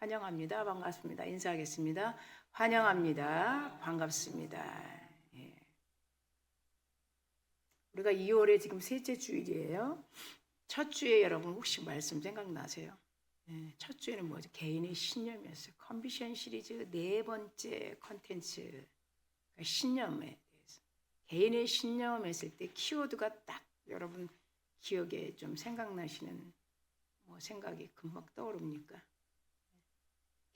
환영합니다. 반갑습니다. 인사하겠습니다. 환영합니다. 반갑습니다. 예. 우리가 2월에 지금 셋째 주일이에요. 첫 주에 여러분 혹시 말씀 생각나세요? 예. 첫 주에는 뭐죠? 개인의 신념이었어요. 컨비션 시리즈 네 번째 컨텐츠 신념에 대해서. 개인의 신념 했을 때 키워드가 딱 여러분 기억에 좀 생각나시는 생각이 금방 떠오릅니까?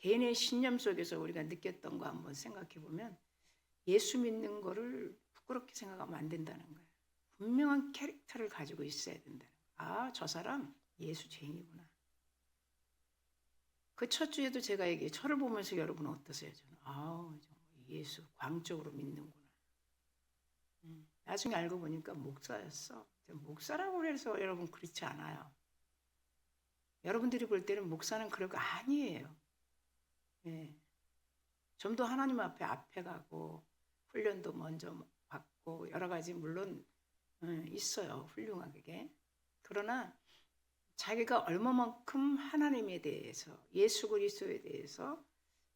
개인의 신념 속에서 우리가 느꼈던 거 한번 생각해 보면 예수 믿는 거를 부끄럽게 생각하면 안 된다는 거예요. 분명한 캐릭터를 가지고 있어야 된다는 거예요. 아, 저 사람 예수쟁이구나. 그 첫 주에도 제가 얘기해 저를 보면서 여러분 어떠세요? 저는 예수 광적으로 믿는구나. 나중에 알고 보니까 목사였어. 목사라고 해서 여러분 그렇지 않아요. 여러분들이 볼 때는 목사는 그럴 거 아니에요. 예. 좀 더 하나님 앞에 가고 훈련도 먼저 받고 여러 가지 물론 있어요. 훌륭하게. 그러나 자기가 얼마만큼 하나님에 대해서 예수 그리스도에 대해서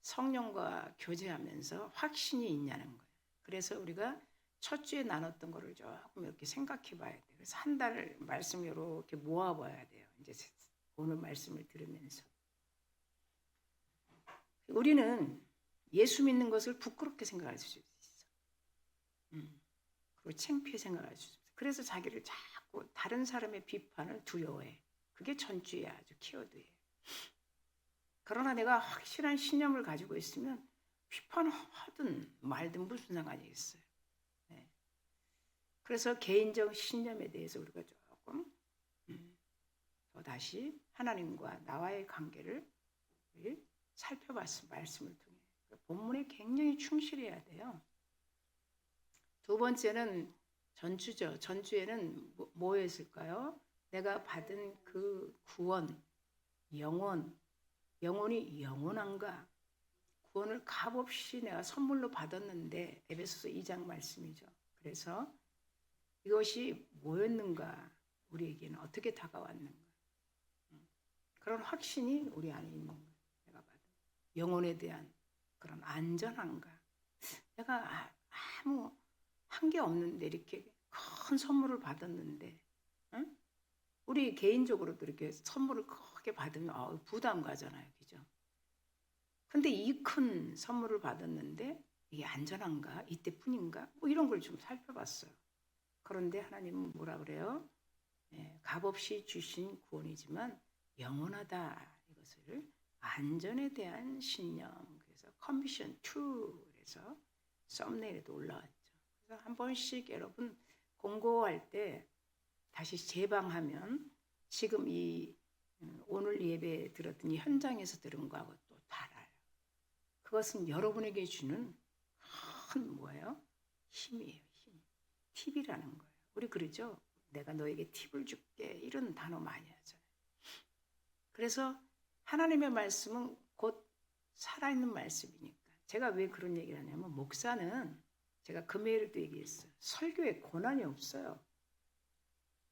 성령과 교제하면서 확신이 있냐는 거예요. 그래서 우리가 첫 주에 나눴던 거를 조금 이렇게 생각해 봐야 돼요. 그래서 한 달 말씀 이렇게 모아 봐야 돼요. 이제 오늘 말씀을 들으면서 우리는 예수 믿는 것을 부끄럽게 생각할 수 있어. 그리고 창피해 생각할 수 있어. 그래서 자기를 자꾸 다른 사람의 비판을 두려워해. 그게 전주의 아주 키워드예요. 그러나 내가 확실한 신념을 가지고 있으면 비판하든 말든 무슨 상관이 있어요. 네. 그래서 개인적 신념에 대해서 우리가 조금 더 다시 하나님과 나와의 관계를 살펴봤어. 말씀을 통해. 본문에 굉장히 충실해야 돼요. 두 번째는 전주죠. 전주에는 뭐였을까요? 내가 받은 그 구원, 영혼이 영원한가? 구원을 값없이 내가 선물로 받았는데 에베소서 2장 말씀이죠. 그래서 이것이 뭐였는가? 우리에게는 어떻게 다가왔는가? 그런 확신이 우리 안에 있는 거예요. 내가 받은 영혼에 대한 그런 안전한가? 내가 아무 한 게 없는데 이렇게 큰 선물을 받았는데, 응? 우리 개인적으로도 이렇게 선물을 크게 받으면 부담 가잖아요, 그죠? 근데 이 큰 선물을 받았는데 이게 안전한가? 이때뿐인가? 이런 걸 좀 살펴봤어요. 그런데 하나님은 뭐라 그래요? 값없이 주신 구원이지만 영원하다. 이것을 안전에 대한 신념. 그래서 컨비션 2. 그래서 썸네일에도 올라왔죠. 그래서 한 번씩 여러분 공고할 때 다시 재방하면 지금 이 오늘 예배 들었던 이 현장에서 들은 거하고 또 달라요. 그것은 여러분에게 주는 큰 뭐예요? 힘이에요. 힘. 팁이라는 거예요. 우리 그러죠? 내가 너에게 팁을 줄게. 이런 단어 많이 하잖아요. 그래서 하나님의 말씀은 곧 살아있는 말씀이니까. 제가 왜 그런 얘기를 하냐면 목사는 제가 금요일에도 얘기했어요. 설교에 고난이 없어요.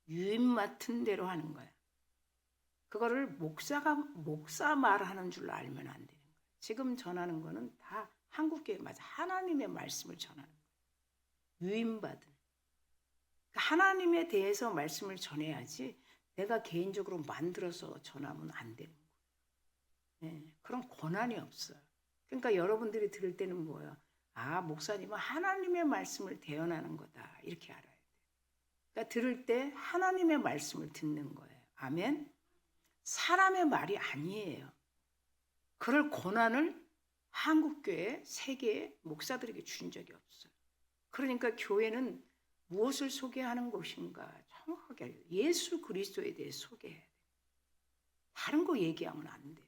유임 맡은 대로 하는 거야. 그거를 목사 말하는 줄로 알면 안 되는 거예요. 지금 전하는 거는 다 한국교회 맞아. 하나님의 말씀을 전하는 거예요. 유임받은. 그러니까 하나님에 대해서 말씀을 전해야지 내가 개인적으로 만들어서 전하면 안 되는 거예요. 그런 권한이 없어요. 그러니까 여러분들이 들을 때는 뭐예요? 목사님은 하나님의 말씀을 대언하는 거다. 이렇게 알아야 돼요. 그러니까 들을 때 하나님의 말씀을 듣는 거예요. 아멘? 사람의 말이 아니에요. 그럴 권한을 한국교회, 세계의 목사들에게 준 적이 없어요. 그러니까 교회는 무엇을 소개하는 곳인가 정확하게 예수 그리스도에 대해 소개해야 돼요. 다른 거 얘기하면 안 돼요.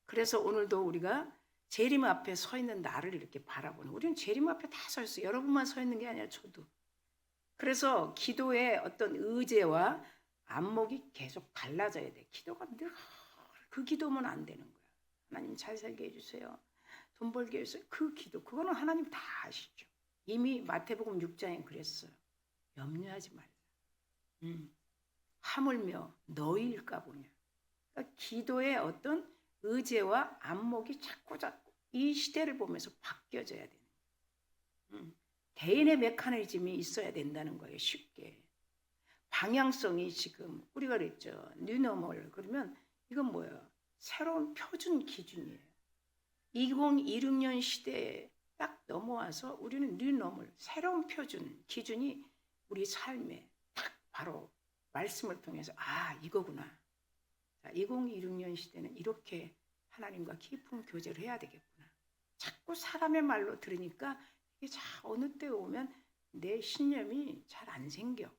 그래서 오늘도 우리가 재림 앞에 서 있는 나를 이렇게 바라보는, 우리는 재림 앞에 다 서 있어요. 여러분만 서 있는 게 아니라 저도. 그래서 기도의 어떤 의제와 안목이 계속 달라져야 돼. 기도가 늘 그 기도면 안 되는 거야. 하나님 잘 살게 해주세요. 돈 벌게 해주세요. 그 기도, 그거는 하나님 다 아시죠. 이미 마태복음 6장에 그랬어요. 염려하지 말라. 하물며 너희일까 보냐. 그러니까 기도의 어떤 의제와 안목이 자꾸 이 시대를 보면서 바뀌어져야 되는 거예요. 개인의 메커니즘이 있어야 된다는 거예요. 쉽게. 방향성이 지금 우리가 그랬죠. 뉴노멀 그러면 이건 뭐예요? 새로운 표준 기준이에요. 2026년 시대에 딱 넘어와서 우리는 뉴노멀 새로운 표준 기준이 우리 삶에 딱 바로 말씀을 통해서 이거구나. 자, 2026년 시대는 이렇게 하나님과 깊은 교제를 해야 되겠구나. 자꾸 사람의 말로 들으니까 이게 어느 때 오면 내 신념이 잘 안 생겨.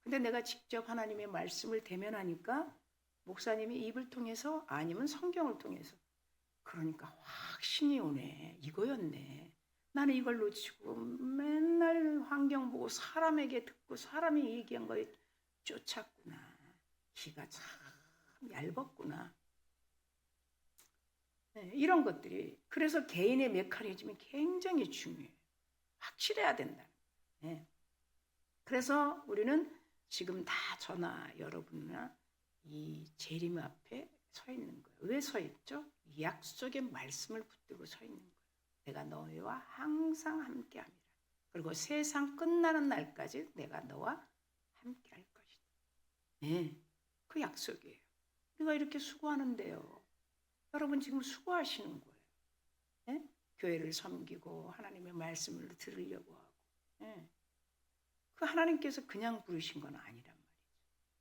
근데 내가 직접 하나님의 말씀을 대면하니까 목사님이 입을 통해서 아니면 성경을 통해서 그러니까 확신이 오네. 이거였네. 나는 이걸 놓치고 맨날 환경 보고 사람에게 듣고 사람이 얘기한 거에 쫓았구나. 기가 참 얇았구나. 네, 이런 것들이 그래서 개인의 메커니즘이 굉장히 중요해요. 확실해야 된다. 네. 그래서 우리는 지금 다 저나 여러분이나 이 재림 앞에 서 있는 거예요. 왜 서 있죠? 약속의 말씀을 붙들고 서 있는 거예요. 내가 너희와 항상 함께함이라. 그리고 세상 끝나는 날까지 내가 너와 함께할 것이다. 네, 그 약속이에요. 우리가 이렇게 수고하는데요. 여러분 지금 수고하시는 거예요. 네? 교회를 섬기고 하나님의 말씀을 들으려고 하고. 네. 그 하나님께서 그냥 부르신 건 아니란 말이죠.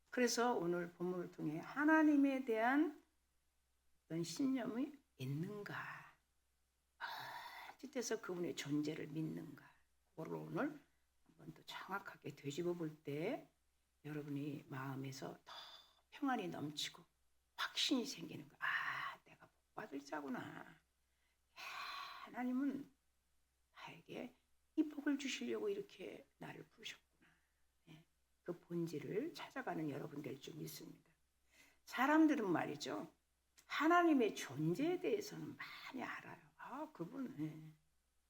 그래서 오늘 본문을 통해 하나님에 대한 어떤 신념이 있는가, 어찌돼서 그분의 존재를 믿는가, 그걸 오늘 한번 더 정확하게 되짚어 볼 때 여러분이 마음에서 더 평안이 넘치고 확신이 생기는 거. 내가 복 받을 자구나. 하나님은 나에게 이 복을 주시려고 이렇게 나를 부르셨구나. 그 본질을 찾아가는 여러분 될 줄 믿습니다. 사람들은 말이죠. 하나님의 존재에 대해서는 많이 알아요. 그분.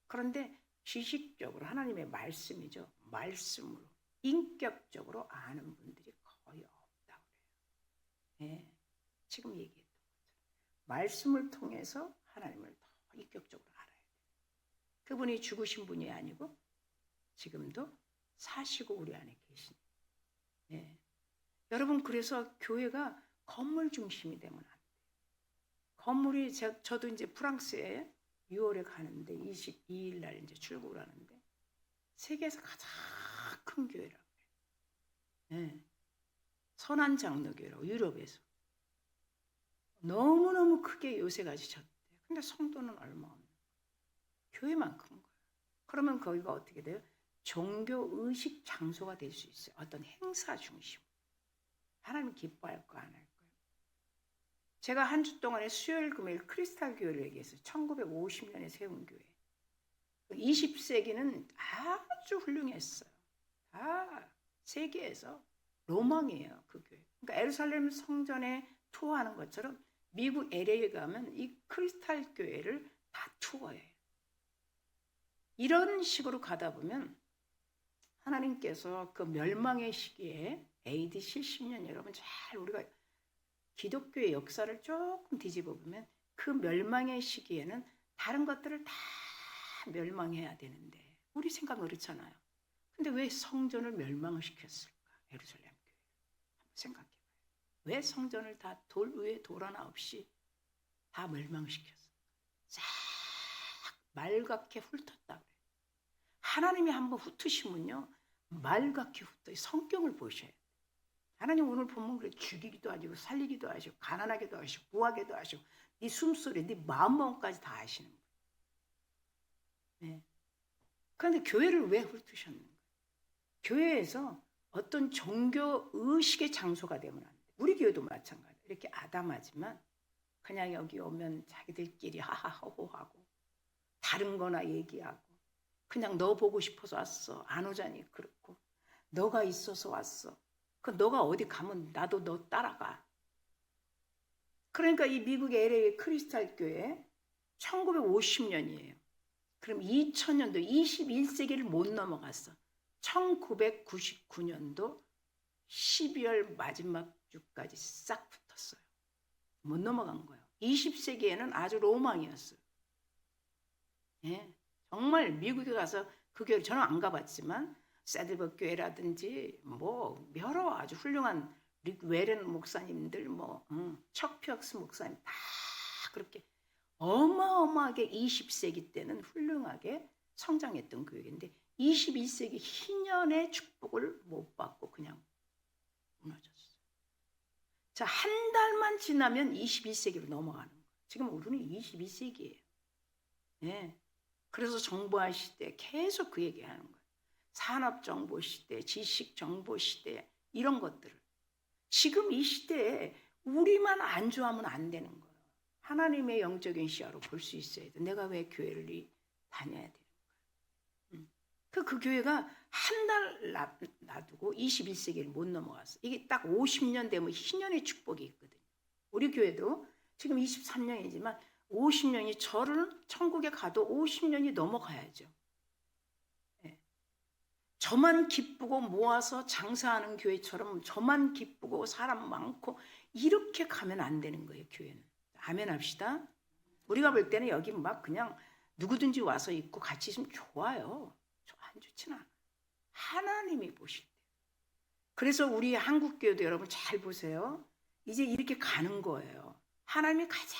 그런데 지식적으로 하나님의 말씀이죠. 말씀으로 인격적으로 아는 분들이 거의 없다고 그래요. 지금 얘기했던 것처럼 말씀을 통해서 하나님을 더 인격적으로 알아야 돼요. 그분이 죽으신 분이 아니고 지금도 사시고 우리 안에 계신. 여러분 그래서 교회가 건물 중심이 되면 안 돼요. 건물이 저도 이제 프랑스에 6월에 가는데 22일 날 이제 출국을 하는데 세계에서 가장 큰 교회라고 해요. 선한 장로교회라고 유럽에서 너무너무 크게 요새가 지쳤대요. 근데 성도는 얼마 없는 교회만 큰 거예요. 그러면 거기가 어떻게 돼요? 종교 의식 장소가 될 수 있어요. 어떤 행사 중심. 하나님 기뻐할 거 안 할 거예요. 제가 한 주 동안에 수요일 금요일 크리스탈 교회를 얘기했어요. 1950년에 세운 교회. 20세기는 아주 훌륭했어요. 다 세계에서 로망이에요. 그 교회. 그러니까 예루살렘 성전에 투어하는 것처럼 미국 LA에 가면 이 크리스탈 교회를 다 투어해요. 이런 식으로 가다 보면 하나님께서 그 멸망의 시기에 AD 70년 여러분 잘 우리가 기독교의 역사를 조금 뒤집어 보면 그 멸망의 시기에는 다른 것들을 다 멸망해야 되는데 우리 생각은 그렇잖아요. 근데 왜 성전을 멸망을 시켰을까? 예루살렘 교회. 한번 생각해 봐요. 왜 성전을 다 돌 위에 돌 하나 없이 다 멸망시켰을까? 싹 말갛게 훑었다 그래요. 하나님이 한번 훑으시면요. 말갛게 훑어요. 성경을 보셔야 돼요. 하나님 오늘 보면 그래 죽이기도 하시고 살리기도 하시고 가난하게도 하시고 부하게도 하시고 네 숨소리 네 마음까지 다 아시는 거예요. 그런데 교회를 왜 훑으셨는가? 교회에서 어떤 종교 의식의 장소가 되면 안 돼. 우리 교회도 마찬가지예요. 이렇게 아담하지만 그냥 여기 오면 자기들끼리 하하호호하고 다른 거나 얘기하고 그냥 너 보고 싶어서 왔어. 안 오자니 그렇고 너가 있어서 왔어. 그 너가 어디 가면 나도 너 따라가. 그러니까 이 미국의 LA 크리스탈 교회 1950년이에요. 그럼 2000년도 21세기를 못 넘어갔어. 1999년도 12월 마지막 주까지 싹 붙었어요. 못 넘어간 거예요. 20세기에는 아주 로망이었어요. 예, 정말 미국에 가서 그 교회를 저는 안 가봤지만 새들버 교회라든지 뭐 여러 아주 훌륭한 릭 웨렌 목사님들 척 피어스 목사님 다 그렇게 어마어마하게 20세기 때는 훌륭하게 성장했던 교회인데 21세기 희년의 축복을 못 받고 그냥 무너졌어요. 자, 한 달만 지나면 21세기로 넘어가는 거예요. 지금 우리는 22세기예요. 예. 그래서 정보화 시대 계속 그 얘기하는 거예요. 산업정보 시대, 지식정보 시대 이런 것들을. 지금 이 시대에 우리만 안주하면 안 되는 거예요. 하나님의 영적인 시야로 볼 수 있어야 돼. 내가 왜 교회를 다녀야 되는 거야. 그 교회가 한 달 놔두고 21세기를 못 넘어갔어. 이게 딱 50년 되면 희년의 축복이 있거든요. 우리 교회도 지금 23년이지만 50년이 저를 천국에 가도 50년이 넘어가야죠. 네. 저만 기쁘고 모아서 장사하는 교회처럼 저만 기쁘고 사람 많고 이렇게 가면 안 되는 거예요. 교회는. 아멘 합시다. 우리가 볼 때는 여기 막 그냥 누구든지 와서 있고 같이 있으면 좋아요. 안 좋진 않아. 하나님이 보실 때. 그래서 우리 한국교회도 여러분 잘 보세요. 이제 이렇게 가는 거예요. 하나님이 가장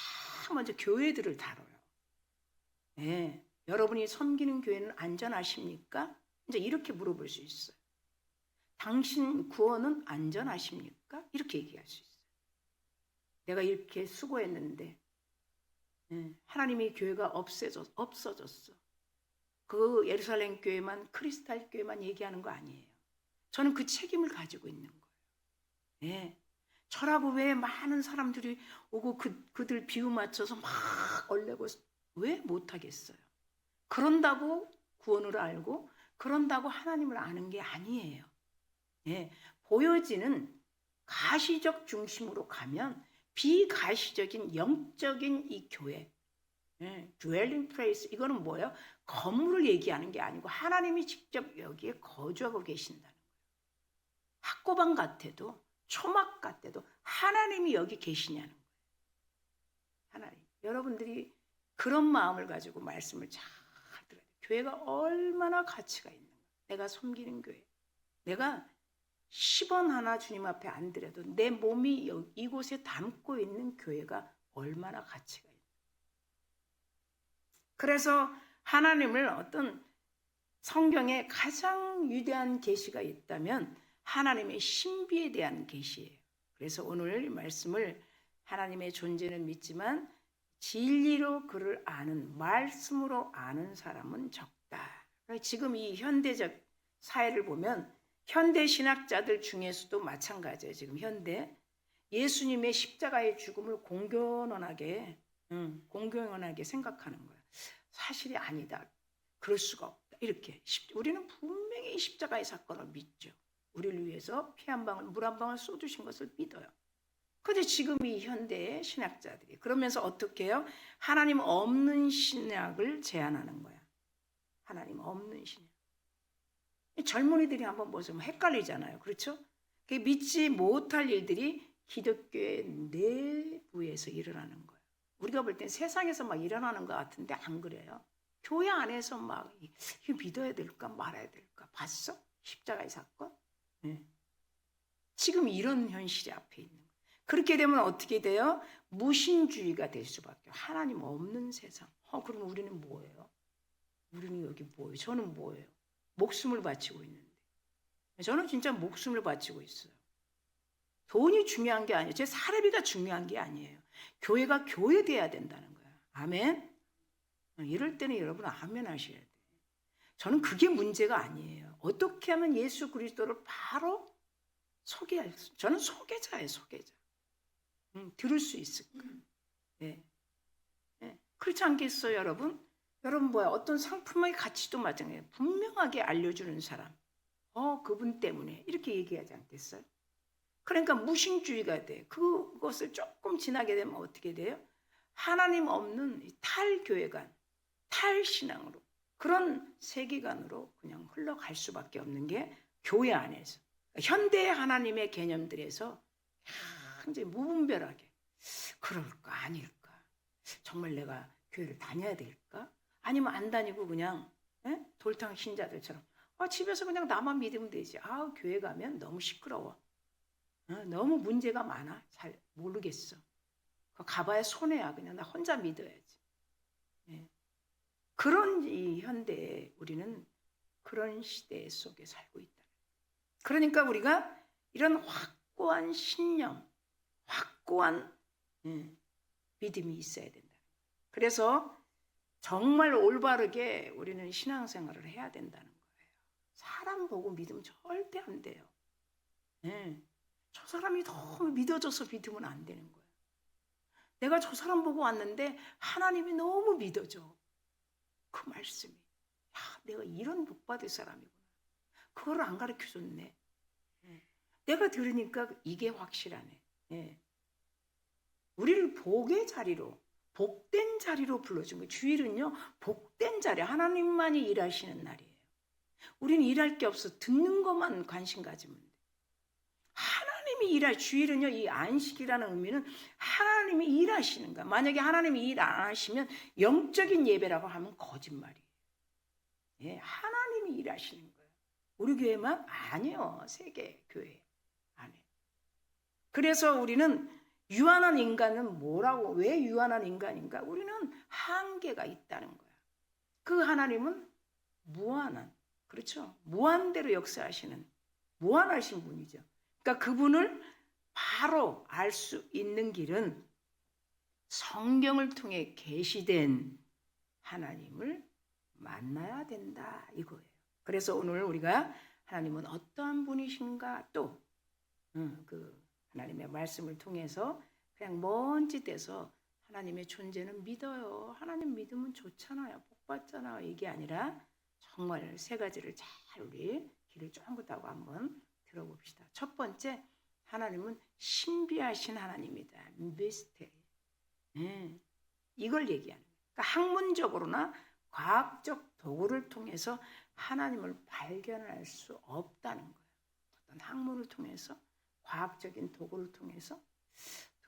먼저 교회들을 다뤄요. 네. 여러분이 섬기는 교회는 안전하십니까? 이제 이렇게 물어볼 수 있어요. 당신 구원은 안전하십니까? 이렇게 얘기할 수 있어요. 내가 이렇게 수고했는데 하나님의 교회가 없어졌어. 그 예루살렘 교회만 크리스탈 교회만 얘기하는 거 아니에요. 저는 그 책임을 가지고 있는 거예요. 네. 저라고 왜 많은 사람들이 오고 그들 비유 맞춰서 막 얼레고 왜 못하겠어요? 그런다고 구원을 알고 그런다고 하나님을 아는 게 아니에요. 네. 보여지는 가시적 중심으로 가면 비가시적인 영적인 이 교회 dwelling place 이거는 뭐예요? 건물을 얘기하는 게 아니고 하나님이 직접 여기에 거주하고 계신다는 거예요. 학고방 같아도 초막 같아도 하나님이 여기 계시냐는 거예요. 하나님. 여러분들이 그런 마음을 가지고 말씀을 잘 들어야 돼요. 교회가 얼마나 가치가 있는가. 내가 섬기는 교회. 내가 10원 하나 주님 앞에 안 드려도 내 몸이 이곳에 담고 있는 교회가 얼마나 가치가 있는가. 그래서 하나님을 어떤 성경에 가장 위대한 계시가 있다면 하나님의 신비에 대한 계시예요. 그래서 오늘 말씀을 하나님의 존재는 믿지만 진리로 그를 아는 말씀으로 아는 사람은 적다. 지금 이 현대적 사회를 보면 현대 신학자들 중에서도 마찬가지예요. 지금 현대 예수님의 십자가의 죽음을 공견하게 생각하는 거예요. 사실이 아니다. 그럴 수가 없다. 이렇게 우리는 분명히 십자가의 사건을 믿죠. 우리를 위해서 피 한 방울, 물 한 방울 쏟으신 것을 믿어요. 그런데 지금 이 현대의 신학자들이 그러면서 어떻게 해요? 하나님 없는 신학을 제안하는 거야. 하나님 없는 신학. 젊은이들이 한번 보시면 헷갈리잖아요. 그렇죠? 믿지 못할 일들이 기독교의 내부에서 일어나는 거예요. 우리가 볼 땐 세상에서 막 일어나는 것 같은데 안 그래요. 교회 안에서 막 이거 믿어야 될까 말아야 될까 봤어? 십자가의 사건? 네. 지금 이런 현실이 앞에 있는 거예요. 그렇게 되면 어떻게 돼요? 무신주의가 될 수밖에. 하나님 없는 세상. 그럼 우리는 뭐예요? 우리는 여기 뭐예요? 저는 뭐예요? 목숨을 바치고 있는데. 저는 진짜 목숨을 바치고 있어요. 돈이 중요한 게 아니에요. 제 사례비가 중요한 게 아니에요. 교회가 교회돼야 된다는 거예요. 아멘? 이럴 때는 여러분 아멘 하셔야 돼요. 저는 그게 문제가 아니에요. 어떻게 하면 예수 그리스도를 바로 소개할 수, 저는 소개자예요. 소개자. 들을 수 있을까? 네. 네. 그렇지 않겠어요, 여러분? 여러분 뭐야? 어떤 상품의 가치도 마찬가지예요. 분명하게 알려주는 사람. 그분 때문에 이렇게 얘기하지 않겠어요? 그러니까 무신주의가 돼. 그것을 조금 지나게 되면 어떻게 돼요? 하나님 없는 탈교회관, 탈신앙으로 그런 세계관으로 그냥 흘러갈 수밖에 없는 게 교회 안에서. 현대 하나님의 개념들에서 굉장히 무분별하게 그럴까 아닐까? 정말 내가 교회를 다녀야 될까? 아니면 안 다니고 그냥 돌탕 신자들처럼 집에서 그냥 나만 믿으면 되지. 교회 가면 너무 시끄러워. 너무 문제가 많아. 잘 모르겠어. 가봐야 손해야. 그냥 나 혼자 믿어야지. 그런 이 현대에 우리는 그런 시대 속에 살고 있다. 그러니까 우리가 이런 확고한 신념, 확고한 믿음이 있어야 된다. 그래서 정말 올바르게 우리는 신앙생활을 해야 된다는 거예요. 사람 보고 믿으면 절대 안 돼요. 저 사람이 너무 믿어져서 믿으면 안 되는 거예요. 내가 저 사람 보고 왔는데 하나님이 너무 믿어져. 그 말씀이 내가 이런 복 받을 사람이구나. 그거를 안 가르쳐줬네. 내가 들으니까 이게 확실하네. 우리를 복의 자리로, 복된 자리로 불러준 거예요. 주일은요, 복된 자리, 하나님만이 일하시는 날이에요. 우리는 일할 게 없어. 듣는 것만 관심 가지면 돼. 하나님이 주일은요, 이 안식이라는 의미는 하나님이 일하시는 거야. 만약에 하나님이 일 안 하시면 영적인 예배라고 하면 거짓말이에요. 하나님이 일하시는 거예요. 우리 교회만? 아니요. 세계 교회 안에. 그래서 우리는 유한한 인간은 뭐라고? 왜 유한한 인간인가? 우리는 한계가 있다는 거야. 그 하나님은 무한한, 그렇죠? 무한대로 역사하시는 무한하신 분이죠. 그러니까 그분을 바로 알 수 있는 길은 성경을 통해 계시된 하나님을 만나야 된다 이거예요. 그래서 오늘 우리가 하나님은 어떠한 분이신가 또 그 하나님의 말씀을 통해서 그냥 먼지 떼서 하나님의 존재는 믿어요. 하나님 믿으면 좋잖아요. 복 받잖아요. 이게 아니라 정말 세 가지를 잘 우리 귀를 쫑긋하고 한번 들어봅시다. 첫 번째, 하나님은 신비하신 하나님이다. 미스테리. 이걸 얘기하는 거예요. 그러니까 학문적으로나 과학적 도구를 통해서 하나님을 발견할 수 없다는 거예요. 어떤 학문을 통해서, 과학적인 도구를 통해서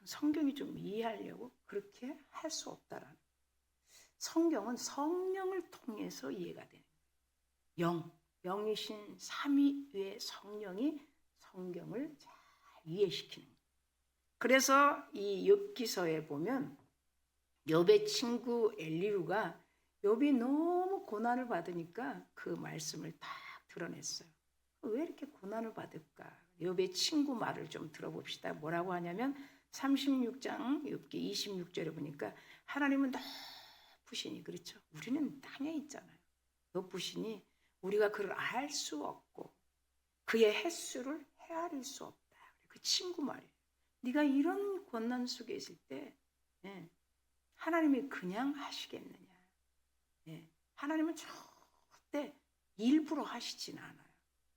성경이 좀 이해하려고 그렇게 할 수 없다라는 거예요. 성경은 성령을 통해서 이해가 되는 거예요. 영이신 삼위의 성령이 성경을 잘 이해시키는 거예요. 그래서 이 욥기서에 보면 욥의 친구 엘리후가 욥이 너무 고난을 받으니까 그 말씀을 딱 드러냈어요. 왜 이렇게 고난을 받을까? 욥의 친구 말을 좀 들어봅시다. 뭐라고 하냐면 36장 욥기 26절에 보니까 하나님은 높으시니, 그렇죠? 우리는 땅에 있잖아요. 높으시니 우리가 그를 알 수 없고 그의 횟수를 헤아릴 수 없다. 그 친구 말이에요. 네가 이런 고난 속에 있을 때 하나님이 그냥 하시겠느냐. 하나님은 절대 일부러 하시진 않아요.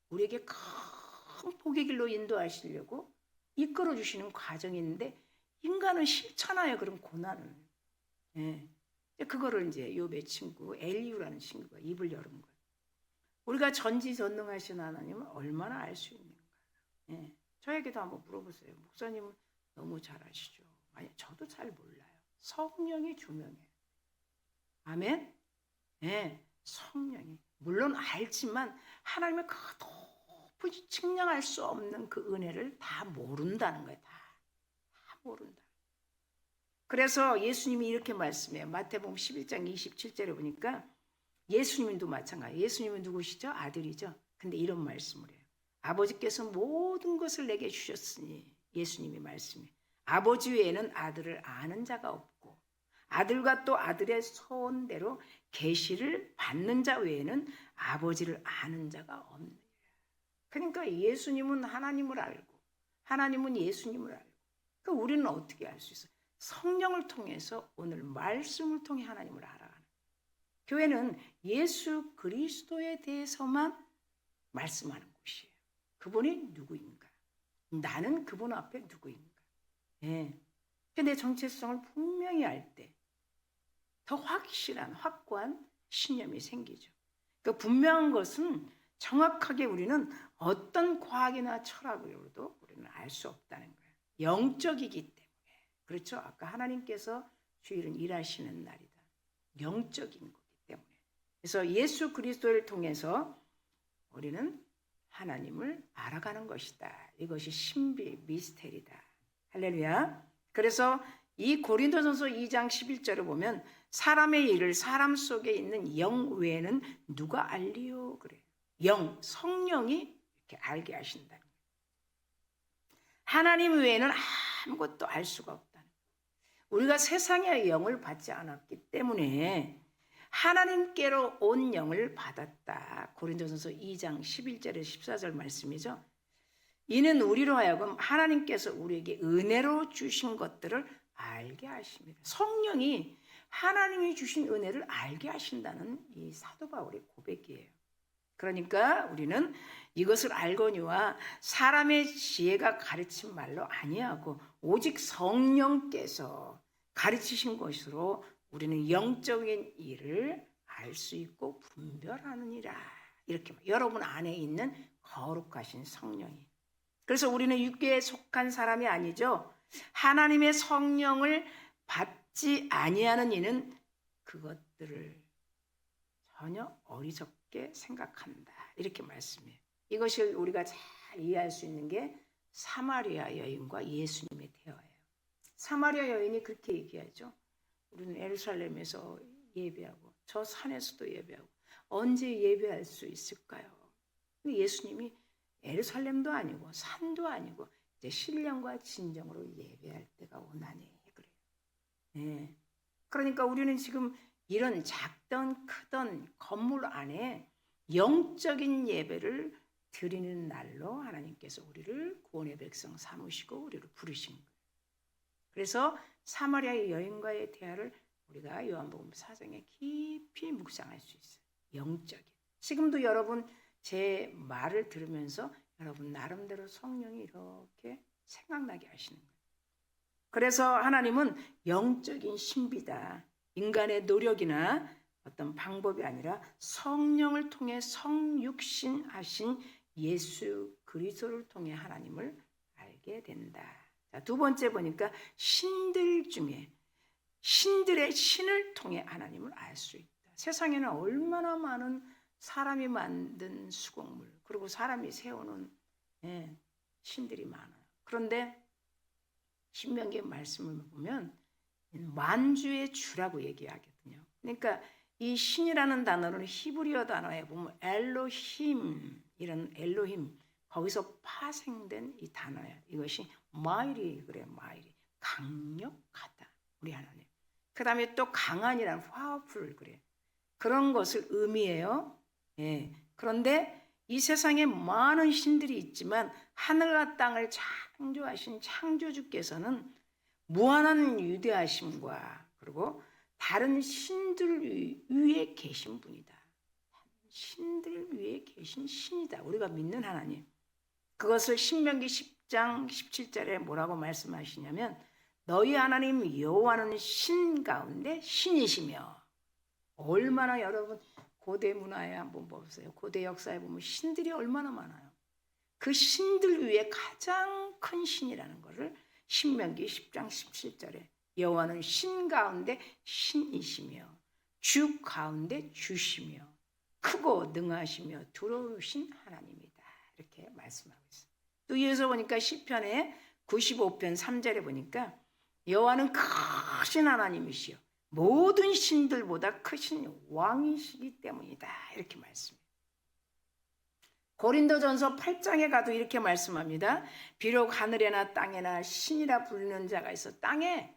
우리에게 큰 복의 길로 인도하시려고 이끌어 주시는 과정인데 인간은 싫잖아요. 그런 고난을. 그거를 이제 욥의 친구 엘리후라는 친구가 입을 열은 거예요. 우리가 전지전능하신 하나님은 얼마나 알 수 있는가. 저에게도 한번 물어보세요. 목사님은 너무 잘 아시죠? 아니, 저도 잘 몰라요. 성령이 조명해요. 아멘? 성령이. 물론 알지만 하나님의 그 높은 측량할 수 없는 그 은혜를 다 모른다는 거예요. 다 모른다. 그래서 예수님이 이렇게 말씀해요. 마태복음 11장 27절에 보니까 예수님도 마찬가지예요. 예수님은 누구시죠? 아들이죠. 근데 이런 말씀을 해요. 아버지께서 모든 것을 내게 주셨으니, 예수님이 말씀해. 아버지 외에는 아들을 아는 자가 없고 아들과 또 아들의 소원대로 계시를 받는 자 외에는 아버지를 아는 자가 없느니라. 그러니까 예수님은 하나님을 알고 하나님은 예수님을 알고, 그러니까 우리는 어떻게 알 수 있어요? 성령을 통해서, 오늘 말씀을 통해 하나님을 알아가는. 교회는 예수 그리스도에 대해서만 말씀하는 곳이에요. 그분이 누구인가? 나는 그분 앞에 누구인가? 내 정체성을 분명히 알 때 더 확실한, 확고한 신념이 생기죠. 그러니까 분명한 것은 정확하게 우리는 어떤 과학이나 철학으로도 우리는 알 수 없다는 거예요. 영적이기 때문에. 그렇죠? 아까 하나님께서 주일은 일하시는 날이다. 영적인 거기 때문에. 그래서 예수 그리스도를 통해서 우리는 하나님을 알아가는 것이다. 이것이 신비, 미스테리다. 할렐루야. 그래서 이 고린도전서 2장 11절을 보면 사람의 일을 사람 속에 있는 영 외에는 누가 알리요? 그래요. 영, 성령이 이렇게 알게 하신다. 하나님 외에는 아무것도 알 수가 없다. 우리가 세상의 영을 받지 않았기 때문에 하나님께로 온 영을 받았다. 고린도전서 2장 11절에서 14절 말씀이죠. 이는 우리로 하여금 하나님께서 우리에게 은혜로 주신 것들을 알게 하십니다. 성령이 하나님이 주신 은혜를 알게 하신다는 이 사도 바울의 고백이에요. 그러니까 우리는 이것을 알거니와 사람의 지혜가 가르친 말로 아니하고 오직 성령께서 가르치신 것으로 우리는 영적인 일을 알 수 있고 분별하느니라. 이렇게 여러분 안에 있는 거룩하신 성령이. 그래서 우리는 육계에 속한 사람이 아니죠. 하나님의 성령을 받지 아니하는 이는 그것들을 전혀 어리석게 생각한다. 이렇게 말씀해요. 이것이 우리가 잘 이해할 수 있는 게 사마리아 여인과 예수님의 대화예요. 사마리아 여인이 그렇게 얘기하죠. 우리는 예루살렘에서 예배하고 저 산에서도 예배하고 언제 예배할 수 있을까요? 근데 예수님이 예루살렘도 아니고 산도 아니고 이제 신령과 진정으로 예배할 때가 오나니 그래요. 네. 그러니까 우리는 지금 이런 작던 크던 건물 안에 영적인 예배를 드리는 날로 하나님께서 우리를 구원의 백성 삼으시고 우리를 부르신 거예요. 그래서 사마리아의 여인과의 대화를 우리가 요한복음 4장에 깊이 묵상할 수 있어요. 영적인. 지금도 여러분 제 말을 들으면서 여러분 나름대로 성령이 이렇게 생각나게 하시는 거예요. 그래서 하나님은 영적인 신비다. 인간의 노력이나 어떤 방법이 아니라 성령을 통해 성육신하신 예수 그리스도를 통해 하나님을 알게 된다. 자, 두 번째 보니까 신들 중에 신들의 신을 통해 하나님을 알 수 있다. 세상에는 얼마나 많은 사람이 만든 수공물 그리고 사람이 세우는 신들이 많아요. 그런데 신명기의 말씀을 보면 만주의 주라고 얘기하거든요. 그러니까 이 신이라는 단어는 히브리어 단어에 보면 엘로힘 이런 엘로힘 거기서 파생된 이 단어예요. 이것이 마이리 그래 마이리 강력하다 우리 하나님. 그 다음에 또 강한이라는 파워풀 그래 그런 것을 의미해요. 예. 그런데 이 세상에 많은 신들이 있지만 하늘과 땅을 창조하신 창조주께서는 무한한 위대하심과 그리고 다른 신들 위에 계신 분이다. 신들 위에 계신 신이다. 우리가 믿는 하나님. 그것을 신명기 10장 17절에 뭐라고 말씀하시냐면 너희 하나님 여호와는 신 가운데 신이시며 얼마나 여러분 고대 문화에 한번 보세요. 고대 역사에 보면 신들이 얼마나 많아요. 그 신들 위에 가장 큰 신이라는 것을 신명기 10장 17절에 여호와는 신 가운데 신이시며 주 가운데 주시며 크고 능하시며 두려우신 하나님이다. 이렇게 말씀하고 있어요. 또 이어서 보니까 시편의 95편 3절에 보니까 여호와는 크신 하나님이시여 모든 신들보다 크신 왕이시기 때문이다. 이렇게 말씀해요. 고린도전서 8장에 가도 이렇게 말씀합니다. 비록 하늘에나 땅에나 신이라 부르는 자가 있어 땅에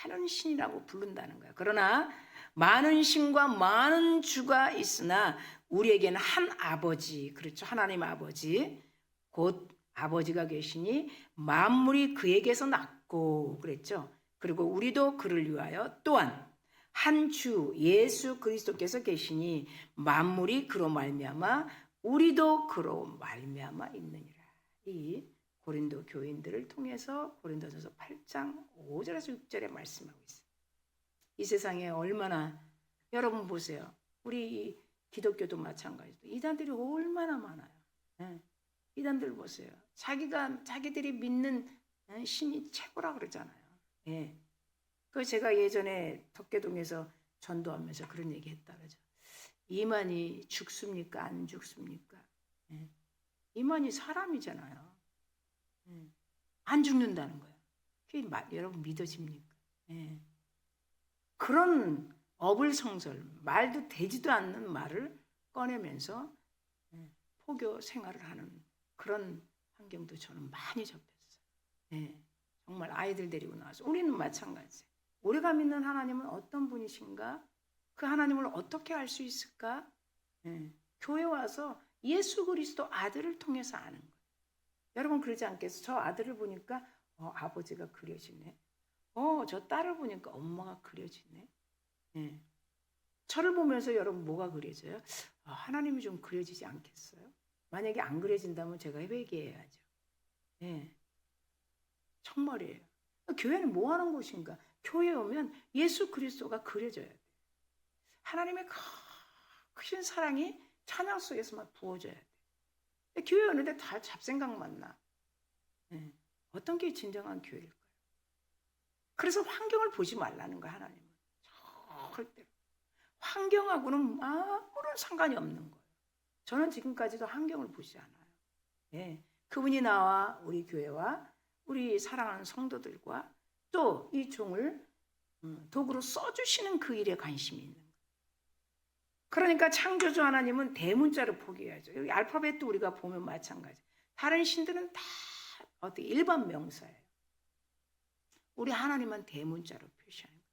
많은 신이라고 부른다는 거예요. 그러나 많은 신과 많은 주가 있으나 우리에게는 한 아버지, 그렇죠? 하나님 아버지, 곧 아버지가 계시니 만물이 그에게서 났고 그랬죠. 그리고 우리도 그를 위하여 또한 한 주 예수 그리스도께서 계시니 만물이 그로 말미암아 우리도 그로 말미암아 있느니라. 이 고린도 교인들을 통해서 고린도전서 8장 5절에서 6절에 말씀하고 있어요. 이 세상에 얼마나 여러분 보세요. 우리 기독교도 마찬가지도 이단들이 얼마나 많아요. 이단들 보세요. 자기들이 믿는 신이 최고라 그러잖아요. 예. 그 제가 예전에 덕계동에서 전도하면서 그런 얘기 했다 그러죠. 이만희 죽습니까? 안 죽습니까? 예. 이만희 사람이잖아요. 예. 안 죽는다는 거예요. 그게 여러분 믿어집니까? 예. 그런 어불성설, 말도 되지도 않는 말을 꺼내면서 포교 생활을 하는 그런 환경도 저는 많이 접했어요. 예. 정말 아이들 데리고 나와서 우리는 마찬가지. 우리가 믿는 하나님은 어떤 분이신가? 그 하나님을 어떻게 알 수 있을까? 예. 교회 와서 예수 그리스도 아들을 통해서 아는 거예요. 여러분 그러지 않겠어요? 저 아들을 보니까 아버지가 그려지네. 저 딸을 보니까 엄마가 그려지네. 예. 저를 보면서 여러분 뭐가 그려져요? 하나님이 좀 그려지지 않겠어요? 만약에 안 그려진다면 제가 회개해야죠. 예. 정말이에요. 교회는 뭐 하는 곳인가? 교회에 오면 예수 그리스도가 그려져야 돼요. 하나님의 크신 사랑이 찬양 속에서만 부어져야 돼요. 교회 오는데 다 잡생각만 나. 예. 어떤 게 진정한 교회일까요? 그래서 환경을 보지 말라는 거야, 하나님은. 절대로. 환경하고는 아무런 상관이 없는 거예요. 저는 지금까지도 환경을 보지 않아요. 예. 그분이 나와 우리 교회와 우리 사랑하는 성도들과 또 이 종을 도구로 써주시는 그 일에 관심이 있는 거예요. 그러니까 창조주 하나님은 대문자로 포기해야죠. 여기 알파벳도 우리가 보면 마찬가지. 다른 신들은 다 어떻게 일반 명사예요. 우리 하나님은 대문자로 표시하는 거예요.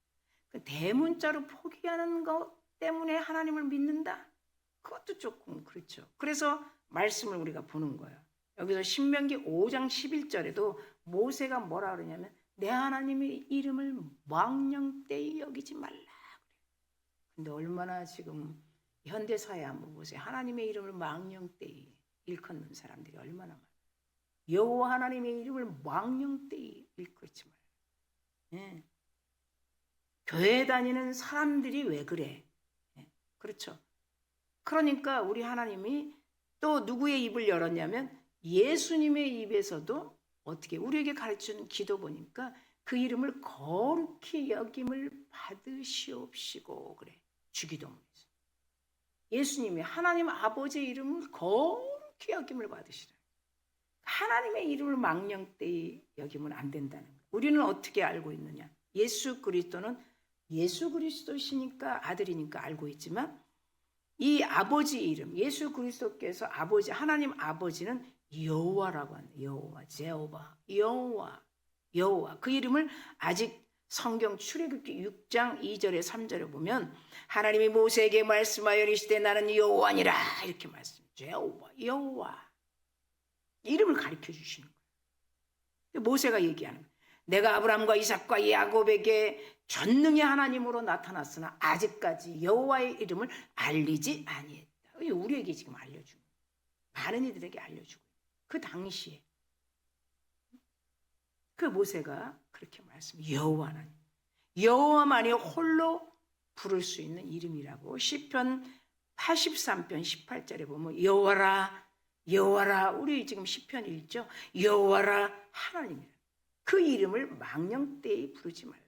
그 대문자로 포기하는 것 때문에 하나님을 믿는다? 그것도 조금 그렇죠. 그래서 말씀을 우리가 보는 거예요. 여기서 신명기 5장 11절에도 모세가 뭐라 그러냐면 내 하나님의 이름을 망령되이 여기지 말라. 근데 얼마나 지금 현대사회 한번 보세요. 하나님의 이름을 망령되이 일컫는 사람들이 얼마나 많아요. 여호와 하나님의 이름을 망령되이 일컫지 말라. 예. 교회 다니는 사람들이 왜 그래? 예. 그렇죠. 그러니까 우리 하나님이 또 누구의 입을 열었냐면 예수님의 입에서도 어떻게 우리에게 가르치는 기도 보니까 그 이름을 거룩히 여김을 받으시옵시고 그래. 주기도문에서. 예수님이 하나님 아버지의 이름을 거룩히 여김을 받으시라. 하나님의 이름을 망령되이 여기면 안 된다는 거예요. 우리는 어떻게 알고 있느냐? 예수 그리스도는 예수 그리스도시니까 아들이니까 알고 있지만 이 아버지 이름 예수 그리스도께서 아버지 하나님 아버지는 여호와라고 하는 여호와 제호바 여호와 그 이름을 아직 성경 출애굽기 6장 2절에 3절에 보면 하나님이 모세에게 말씀하여 이르시되 나는 여호와니라 이렇게 말씀 제호바 여호와 이름을 가르쳐 주시는 거예요. 모세가 얘기하는 거예요. 내가 아브라함과 이삭과 야곱에게 전능의 하나님으로 나타났으나 아직까지 여호와의 이름을 알리지 아니했다. 우리에게 지금 알려주고 많은 이들에게 알려주고 그 당시에 그 모세가 그렇게 여호와 하나님 여호와만이 홀로 부를 수 있는 이름이라고 시편 83편 18절에 보면 여호와라 우리 지금 시편 읽죠. 여호와라 하나님이라. 그 이름을 망령되이 부르지 말라.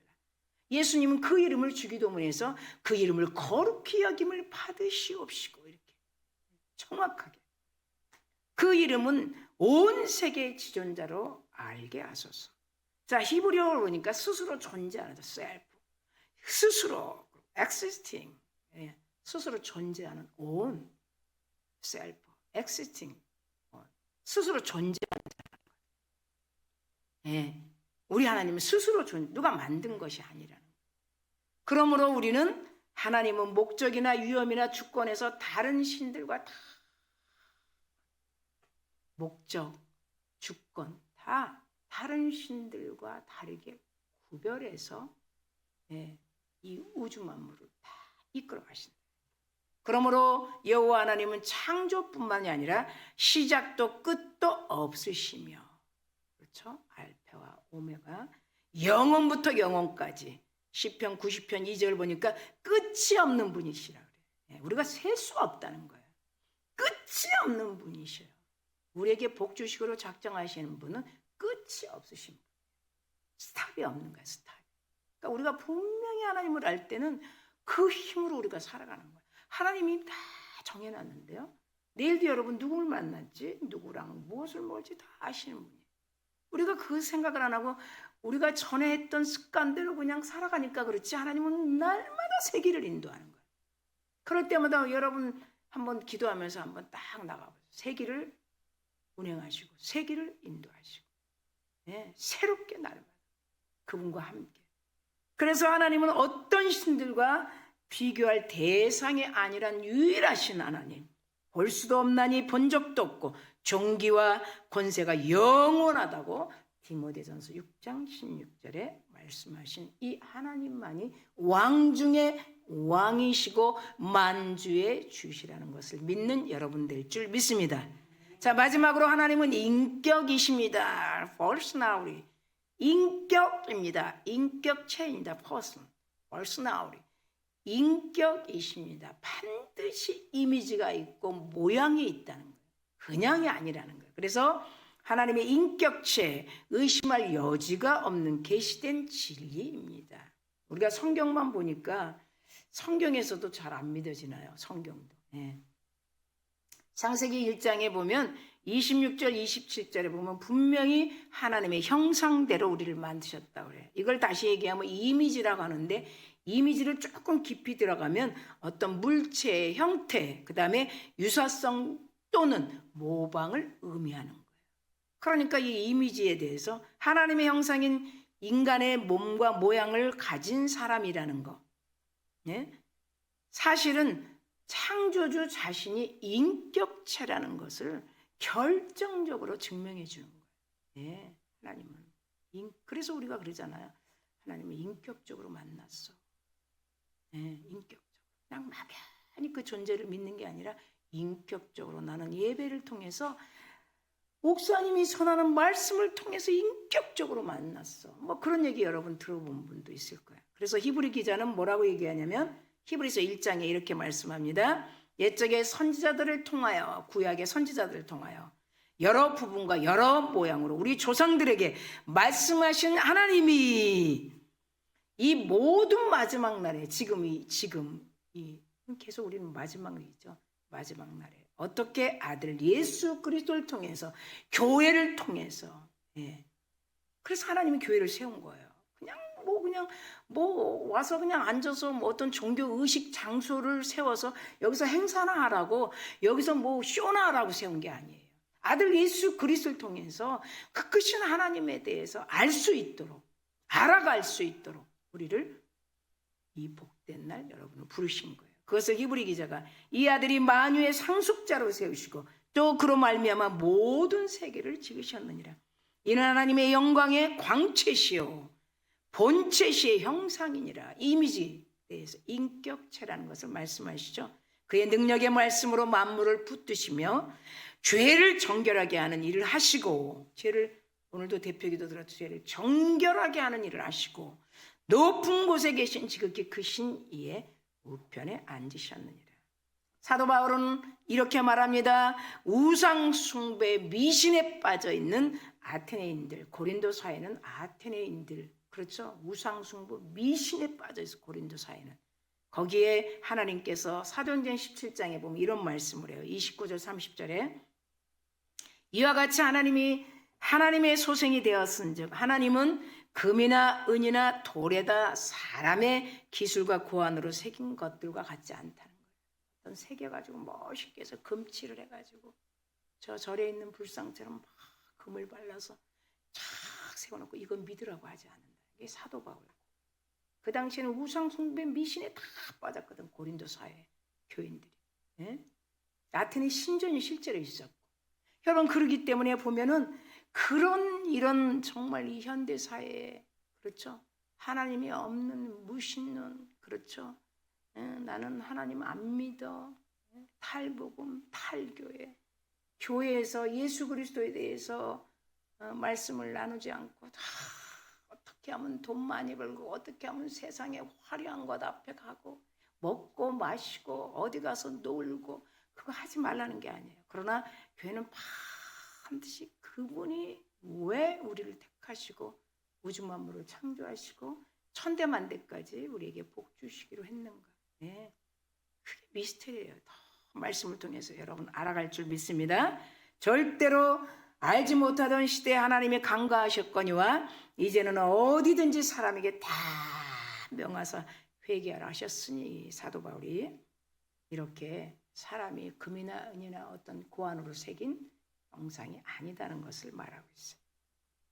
예수님은 그 이름을 주기도문에서 그 이름을 거룩히 여김을 받으시옵시고 이렇게 정확하게 그 이름은 온 세계의 지존자로 알게 하소서. 자 히브리어로 보니까 스스로 존재하는 self 스스로 existing 스스로 존재하는 on self existing 스스로 존재하는 예, 우리 하나님은 스스로 누가 만든 것이 아니라는 거예요. 그러므로 우리는 하나님은 목적이나 위험이나 주권에서 다른 신들과 다 목적, 주권 다 다른 신들과 다르게 구별해서 이 우주 만물을 다 이끌어 가신다. 그러므로 여호와 하나님은 창조뿐만이 아니라 시작도 끝도 없으시며 그렇죠? 알파와 오메가 영원부터 영원까지 시편 90편 2절 보니까 끝이 없는 분이시라 그래요. 우리가 셀 수 없다는 거예요. 끝이 없는 분이셔요. 우리에게 복주식으로 작정하시는 분은 끝이 없으신 분. 스탑이 없는 거예요. 스탑이. 그러니까 우리가 분명히 하나님을 알 때는 그 힘으로 우리가 살아가는 거예요. 하나님이 다 정해놨는데요. 내일도 여러분 누구를 만날지, 누구랑 무엇을 먹을지 다 아시는 분이에요. 우리가 그 생각을 안 하고 우리가 전에 했던 습관대로 그냥 살아가니까 그렇지, 하나님은 날마다 새 길을 인도하는 거예요. 그럴 때마다 여러분 한번 기도하면서 한번 딱 나가보세요. 새 길을 운행하시고 새 길을 인도하시고, 네, 새롭게 날마다 그분과 함께. 그래서 하나님은 어떤 신들과 비교할 대상이 아니란 유일하신 하나님, 볼 수도 없나니 본 적도 없고 존귀와 권세가 영원하다고 디모데전서 6장 16절에 말씀하신 이 하나님만이 왕 중에 왕이시고 만주의 주시라는 것을 믿는 여러분 될 줄 믿습니다. 자, 마지막으로 하나님은 인격이십니다. personality. 인격입니다. 인격체입니다. person. personality. 인격이십니다. 반드시 이미지가 있고 모양이 있다는 거예요. 그냥이 아니라는 거예요. 그래서 하나님의 인격체, 의심할 여지가 없는 계시된 진리입니다. 우리가 성경만 보니까 성경에서도 잘 안 믿어지나요? 성경도. 네. 창세기 1장에 보면 26절, 27절에 보면 분명히 하나님의 형상대로 우리를 만드셨다고 그래요. 이걸 다시 얘기하면 이미지라고 하는데, 이미지를 조금 깊이 들어가면 어떤 물체의 형태, 그 다음에 유사성 또는 모방을 의미하는 거예요. 그러니까 이 이미지에 대해서 하나님의 형상인 인간의 몸과 모양을 가진 사람이라는 거, 네? 사실은 창조주 자신이 인격체라는 것을 결정적으로 증명해 주는 거예요. 네, 하나님은 그래서 우리가 그러잖아요. 하나님은 인격적으로 만났어. 네, 인격적으로. 그냥 막연히 그 존재를 믿는 게 아니라 인격적으로, 나는 예배를 통해서 목사님이 전하는 말씀을 통해서 인격적으로 만났어. 뭐 그런 얘기 여러분 들어본 분도 있을 거예요. 그래서 히브리 기자는 뭐라고 얘기하냐면 히브리서 1장에 이렇게 말씀합니다. 옛적의 선지자들을 통하여, 구약의 선지자들을 통하여 여러 부분과 여러 모양으로 우리 조상들에게 말씀하신 하나님이 이 모든 마지막 날에, 지금 계속 우리는 마지막이죠. 마지막 날에 어떻게 아들 예수 그리스도를 통해서, 교회를 통해서, 예. 그래서 하나님이 교회를 세운 거예요. 그냥 와서 그냥 앉아서 뭐 어떤 종교 의식 장소를 세워서 여기서 행사나 하라고, 여기서 뭐 쇼나 하라고 세운 게 아니에요. 아들 예수 그리스도를 통해서 그 크신 하나님에 대해서 알 수 있도록, 알아갈 수 있도록 우리를 이 복된 날 여러분을 부르신 거예요. 그것을 히브리 기자가 이 아들이 만유의 상속자로 세우시고 또 그로 말미암아 모든 세계를 지으셨느니라. 이는 하나님의 영광의 광채시요 본체시의 형상이니라. 이미지에 대해서 인격체라는 것을 말씀하시죠. 그의 능력의 말씀으로 만물을 붙드시며 죄를 정결하게 하는 일을 하시고, 죄를 오늘도 대표기도 들었죠. 죄를 정결하게 하는 일을 하시고 높은 곳에 계신 지극히 크신 이의 우편에 앉으셨느니라. 사도 바울은 이렇게 말합니다. 우상 숭배 미신에 빠져 있는 아테네인들, 고린도 사회는 아테네인들, 그렇죠? 우상 숭배 미신에 빠져 있어. 고린도 사회는. 거기에 하나님께서 사도행전 17장에 보면 이런 말씀을 해요. 29절 30절에 이와 같이 하나님의 소생이 되었은즉 하나님은 금이나 은이나 돌에다 사람의 기술과 고안으로 새긴 것들과 같지 않다는 거예요. 어떤 새겨가지고 멋있게 해서 금칠을 해가지고 저 절에 있는 불상처럼 막 금을 발라서 쫙 세워놓고 이건 믿으라고 하지 않는다. 이게 사도 바울이고, 그 당시에는 우상 숭배 미신에 다 빠졌거든. 고린도 사회 교인들이. 예? 아테네 신전이 실제로 있었고, 여러분 그러기 때문에 보면은 이런 정말 이 현대 사회에, 그렇죠? 하나님이 없는 무신론, 그렇죠? 나는 하나님 안 믿어. 탈복음, 탈교회, 교회에서 예수 그리스도에 대해서 말씀을 나누지 않고 어떻게 하면 돈 많이 벌고 어떻게 하면 세상에 화려한 것 앞에 가고 먹고 마시고 어디 가서 놀고, 그거 하지 말라는 게 아니에요. 그러나 교회는 반드시 그분이 왜 우리를 택하시고 우주 만물을 창조하시고 천대만대까지 우리에게 복 주시기로 했는가? 네. 그게 미스터리예요. 더 말씀을 통해서 여러분 알아갈 줄 믿습니다. 절대로 알지 못하던 시대에 하나님이 간과하셨거니와 이제는 어디든지 사람에게 다 명하사 회개하라 하셨으니, 사도 바울이 이렇게 사람이 금이나 은이나 어떤 고안으로 새긴 영상이 아니다는 것을 말하고 있어요.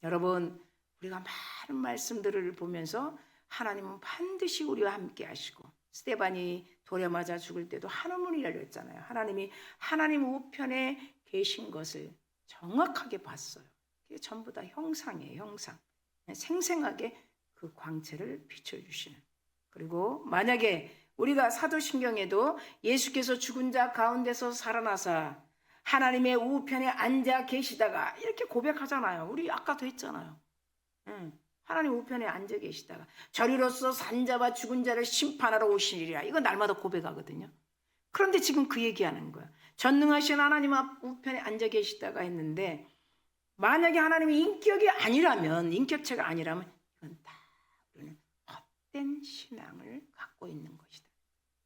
여러분, 우리가 많은 말씀들을 보면서 하나님은 반드시 우리와 함께 하시고, 스데반이 돌에 맞아 죽을 때도 하늘문이 열렸잖아요. 하나님이 하나님 우편에 계신 것을 정확하게 봤어요. 그게 전부 다 형상이에요. 형상. 생생하게 그 광채를 비춰주시는. 그리고 만약에 우리가 사도신경에도 예수께서 죽은 자 가운데서 살아나사 하나님의 우편에 앉아 계시다가 이렇게 고백하잖아요. 우리 아까도 했잖아요. 하나님 우편에 앉아 계시다가 저리로서 산자와 죽은 자를 심판하러 오시리라. 이거 날마다 고백하거든요. 그런데 지금 그 얘기하는 거야. 전능하신 하나님 앞 우편에 앉아 계시다가 했는데, 만약에 하나님이 인격이 아니라면, 인격체가 아니라면 이건 다 우리는 헛된 신앙을 갖고 있는 것이다.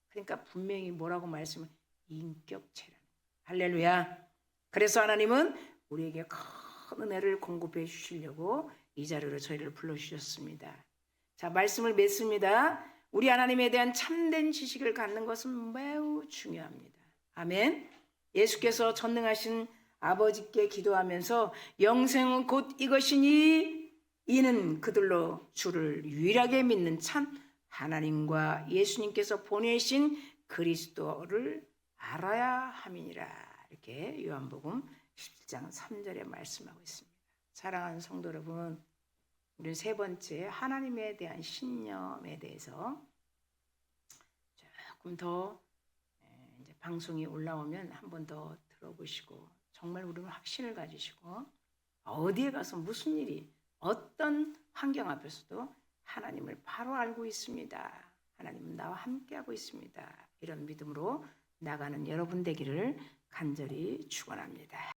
그러니까 분명히 뭐라고 말씀을, 인격체라는 거야. 할렐루야. 그래서 하나님은 우리에게 큰 은혜를 공급해 주시려고 이 자리로 저희를 불러주셨습니다. 자, 말씀을 맺습니다. 우리 하나님에 대한 참된 지식을 갖는 것은 매우 중요합니다. 아멘. 예수께서 전능하신 아버지께 기도하면서 영생은 곧 이것이니 이는 그들로 주를 유일하게 믿는 참 하나님과 예수님께서 보내신 그리스도를 알아야 함이니라. 이렇게 요한복음 17장 3절에 말씀하고 있습니다. 사랑하는 성도 여러분, 우리는 세 번째 하나님에 대한 신념에 대해서 조금 더 이제 방송이 올라오면 한 번 더 들어보시고, 정말 우리는 확신을 가지시고 어디에 가서 무슨 일이 어떤 환경 앞에서도 하나님을 바로 알고 있습니다. 하나님은 나와 함께하고 있습니다. 이런 믿음으로 나가는 여러분 되기를 간절히 축원합니다.